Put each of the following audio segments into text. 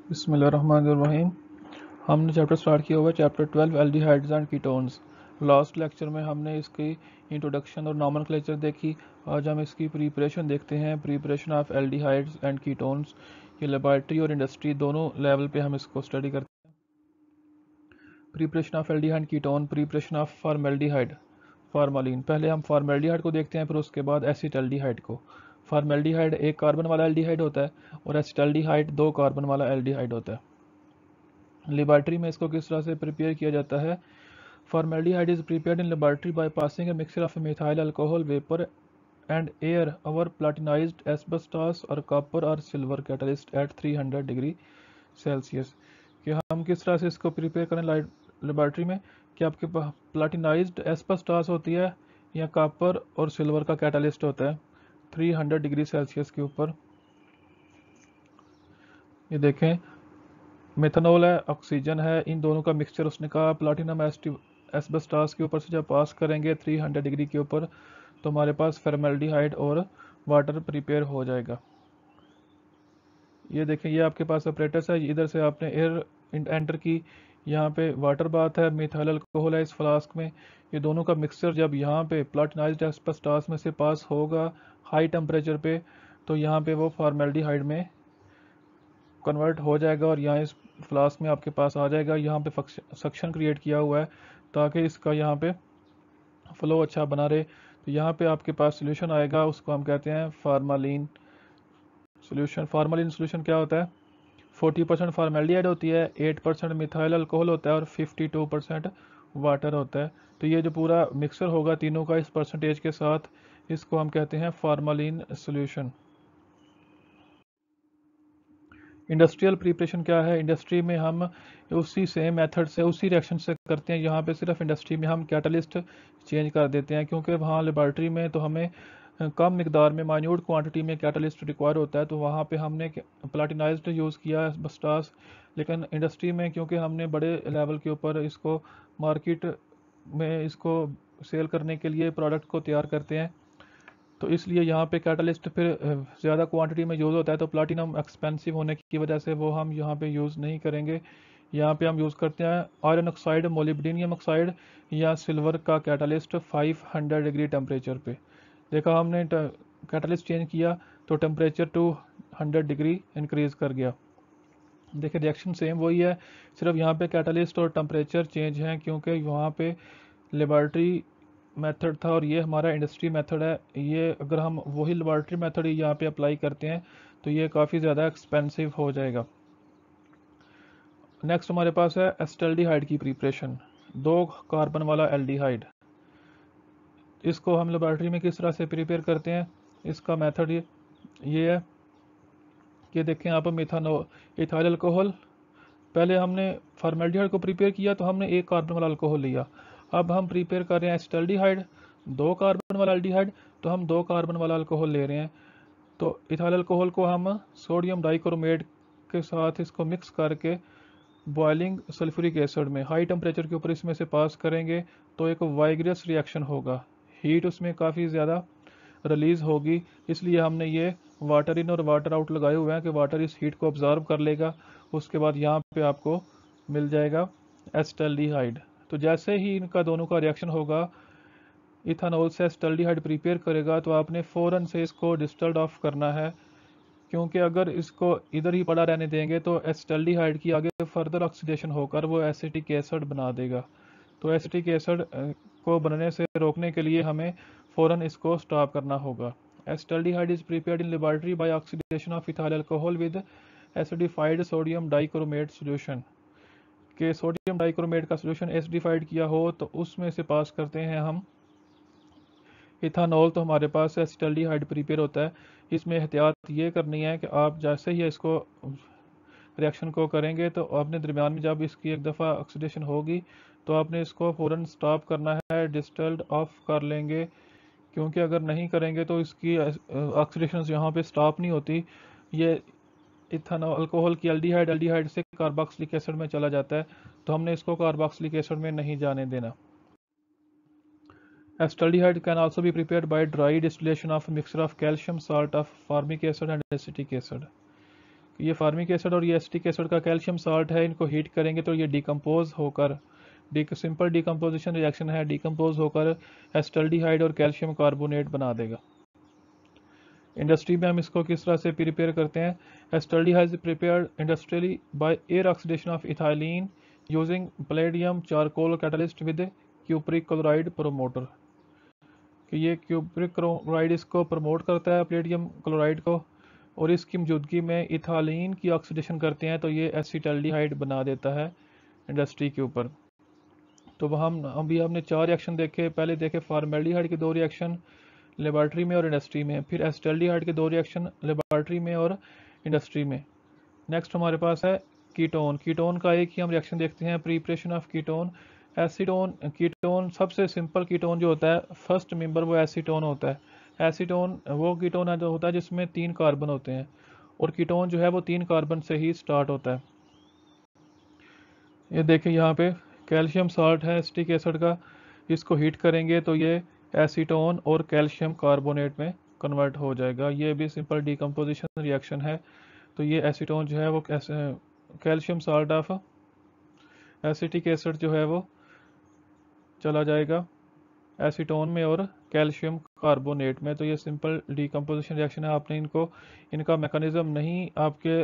बिस्मिल्लाहिर्रहमानिर्रहीम। हमने chapter start किया हुआ है chapter 12 aldehydes and ketones. Last lecture में हमने इसकी इंट्रोडक्शन और नॉमेनक्लेचर देखी। आज हम इसकी प्रिपरेशन देखते हैं, preparation of aldehydes and ketones. ये लेबॉरेटरी और इंडस्ट्री दोनों लेवल पे हम इसको स्टडी करते हैं। Preparation of aldehyde ketone, preparation of formaldehyde, formalin. पहले हम फॉर्मेल्डिहाइड को देखते हैं, फिर उसके बाद एसिटल्डिहाइड को। फॉर्मेल्डिहाइड एक कार्बन वाला एल्डिहाइड होता है और एसिटल्डिहाइड दो कार्बन वाला एल्डिहाइड होता है। लेबॉरेटरी में इसको किस तरह से प्रिपेयर किया जाता है? Formaldehyde is prepared in laboratory by passing a mixture of methyl alcohol vapour and air over platinized asbestos और कॉपर और silver catalyst at 300 degree Celsius. कि हम किस तरह से इसको प्रिपेयर करें लेबॉरेटरी में कि आपके पास प्लाटिनाइज्ड एस्बेस्टॉस होती है या कॉपर और सिल्वर का कैटलिस्ट होता है 300 डिग्री सेल्सियस के ऊपर। ये देखें, मेथनॉल है, ऑक्सीजन है, इन दोनों का मिक्सचर उसने कहा प्लाटिनम एस्बेस्टॉस के ऊपर से जब पास करेंगे 300 डिग्री के ऊपर तो हमारे पास फॉर्मेल्डिहाइड और वाटर प्रिपेयर हो जाएगा। ये देखें, ये आपके पास ऑपरेटर्स है, इधर से आपने एयर एंटर की, यहाँ पे वाटर बात है, मिथाइल अल्कोहल है इस फ्लास्क में। ये दोनों का मिक्सचर जब यहाँ पे प्लाटिनाइज्ड एस्बेस्टॉस में से पास होगा हाई टेम्परेचर पे तो यहाँ पे वो फॉर्मेल्डिहाइड में कन्वर्ट हो जाएगा और यहाँ इस फ्लास्क में आपके पास आ जाएगा। यहाँ पे सक्शन क्रिएट किया हुआ है ताकि इसका यहाँ पे फ्लो अच्छा बना रहे। तो यहाँ पे आपके पास सोल्यूशन आएगा, उसको हम कहते हैं फार्मालिन सोल्यूशन। फार्मालिन सोल्यूशन क्या होता है? 40% फॉर्मेल्डिहाइड होती है, 8% मिथाइल अल्कोहल होता है और 52% वाटर होता है। तो ये जो पूरा मिक्सर होगा तीनों का इस परसेंटेज के साथ, इसको हम कहते हैं फार्मालिन सोल्यूशन। इंडस्ट्रियल प्रिपरेशन क्या है? इंडस्ट्री में हम उसी सेम मेथड से उसी रिएक्शन से करते हैं। यहाँ पे सिर्फ इंडस्ट्री में हम कैटलिस्ट चेंज कर देते हैं क्योंकि वहाँ लेबॉरेटरी में तो हमें कम मिकदार में माइन्यूट क्वांटिटी में कैटलिस्ट रिक्वायर होता है, तो वहाँ पे हमने प्लाटिनाइज्ड यूज़ किया एस्बेस्टॉस। लेकिन इंडस्ट्री में क्योंकि हमने बड़े लेवल के ऊपर इसको मार्केट में इसको सेल करने के लिए प्रोडक्ट को तैयार करते हैं, तो इसलिए यहाँ पे कैटलिस्ट फिर ज़्यादा क्वांटिटी में यूज़ होता है, तो प्लाटिनम एक्सपेंसिव होने की वजह से वो हम यहाँ पे यूज़ नहीं करेंगे। यहाँ पे हम यूज़ करते हैं आयरन ऑक्साइड, मोलिब्डेनियम ऑक्साइड या सिल्वर का कैटलिस्ट 500 डिग्री टेम्परेचर पे। देखा हमने कैटलिस्ट चेंज किया तो टेम्परेचर 200 डिग्री इंक्रीज़ कर गया। देखिए रिएक्शन सेम वही है, सिर्फ यहाँ पे कैटलिस्ट और टेम्परेचर चेंज हैं क्योंकि वहाँ पे लेबॉरेटरी मेथड था और ये हमारा इंडस्ट्री मेथड है। ये अगर हम वही लेबॉरेटरी मेथड ही यहाँ पे अप्लाई करते हैं तो ये काफ़ी ज़्यादा एक्सपेंसिव हो जाएगा। नेक्स्ट हमारे पास है एसिटल्डिहाइड की प्रिपरेशन, दो कार्बन वाला एल्डिहाइड। इसको हम लेबॉरेटरी में किस तरह से प्रिपेयर करते हैं? इसका मेथड ये है कि देखें आप इथाइल अल्कोहल, पहले हमने फॉर्मेल्डिहाइड को प्रिपेयर किया तो हमने एक कार्बन वाला अल्कोहल लिया। अब हम प्रिपेयर कर रहे हैं एसिटल्डिहाइड, दो कार्बन वाला एल्डिहाइड, तो हम दो कार्बन वाला अल्कोहल ले रहे हैं। तो इथाइल अल्कोहल को हम सोडियम डाइक्रोमेट के साथ इसको मिक्स करके बॉइलिंग सल्फ्यूरिक एसिड में हाई टेम्परेचर के ऊपर इसमें से पास करेंगे तो एक वाइग्रियस रिएक्शन होगा, हीट उसमें काफ़ी ज़्यादा रिलीज़ होगी। इसलिए हमने ये वाटर इन और वाटर आउट लगाए हुए हैं कि वाटर इस हीट को ऑब्जर्व कर लेगा। उसके बाद यहाँ पे आपको मिल जाएगा एसिटल्डिहाइड। तो जैसे ही इनका दोनों का रिएक्शन होगा, इथानॉल से एसिटल्डिहाइड प्रिपेयर करेगा, तो आपने फ़ौरन से इसको डिस्टिल्ड ऑफ करना है क्योंकि अगर इसको इधर ही पड़ा रहने देंगे तो एसिटल्डिहाइड की आगे फर्दर ऑक्सीडेशन होकर वो एसिटिक एसिड बना देगा। तो एसिटिक एसिड को बनने से रोकने के लिए हमें फ़ौरन इसको स्टॉप करना होगा। Acetaldehyde is prepared in laboratory by oxidation of ethyl alcohol with acidified sodium dichromate solution. के सोडियम डाइक्रोमेट का सोल्यूशन एसिडिफाइड किया हो तो उसमें से पास करते हैं हम इथानॉल, तो हमारे पास एसिटल्डिहाइड प्रिपेयर होता है। इसमें एहतियात ये करनी है कि आप जैसे ही इसको रिएक्शन को करेंगे तो आपने दरमियान में जब इसकी एक दफ़ा ऑक्सीडेशन होगी तो आपने इसको फ़ौरन स्टॉप करना है, डिस्टिल्ड ऑफ कर लेंगे, क्योंकि अगर नहीं करेंगे तो इसकी ऑक्सीडेशन यहाँ पे स्टॉप नहीं होती। ये इथानॉल अल्कोहल की एल्डिहाइड से कार्बोक्सिलिक एसिड में चला जाता है, तो हमने इसको कार्बोक्सिलिक एसिड में नहीं जाने देना। Acetaldehyde can also be prepared by dry distillation of a mixture of calcium, salt of formic acid and acetic acid। ये फार्मिक एसिड और ये एसिटिक एसिड का कैल्शियम साल्ट है, इनको हीट करेंगे तो ये डिकम्पोज होकर सिंपल डिकम्पोजिशन रिएक्शन है, डिकम्पोज होकर एसिटल्डिहाइड और कैल्शियम कार्बोनेट बना देगा। इंडस्ट्री में हम इसको किस तरह से प्रिपेयर करते हैं? Acetaldehyde is prepared industrially by air oxidation of ethylene using palladium charcoal catalyst with cupric chloride promoter. कि ये क्यूप्रिक क्लोराइड इसको प्रमोट करता है पैलेडियम क्लोराइड को, और इसकी मौजूदगी में इथालीन की ऑक्सीडेशन करते हैं तो ये एसिटल्डिहाइड बना देता है इंडस्ट्री के ऊपर। तो वह हम अभी हमने 4 रिएक्शन देखे। पहले देखे फॉर्मेल्डिहाइड के 2 रिएक्शन लेबॉर्ट्री में और इंडस्ट्री में, फिर एसिटल्डिहाइड के 2 रिएक्शन लेबॉर्ट्री में और इंडस्ट्री में। नेक्स्ट हमारे पास है कीटोन। कीटोन का एक ही हम रिएक्शन देखते हैं, preparation of ketone. Acetone ketone, सबसे सिंपल कीटोन जो होता है फर्स्ट मेंबर वो एसीटोन होता है। एसीटोन वो कीटोन है जो होता है जिसमें 3 कार्बन होते हैं, और कीटोन जो है वो 3 कार्बन से ही स्टार्ट होता है। ये देखिए यहाँ पे कैल्शियम साल्ट है एसिटिक एसिड का, इसको हीट करेंगे तो ये एसीटोन और कैल्शियम कार्बोनेट में कन्वर्ट हो जाएगा। ये भी सिंपल डिकम्पोजिशन रिएक्शन है। तो ये एसीटोन जो है वो calcium salt of acetic acid जो है वो चला जाएगा एसीटोन में और कैल्शियम कार्बोनेट में। तो ये सिंपल डिकम्पोजिशन रिएक्शन है। आपने इनका मैकेनिज्म नहीं आपके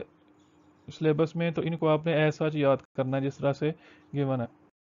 सिलेबस में, तो इनको आपने ऐसा याद करना है जिस तरह से गिवन है।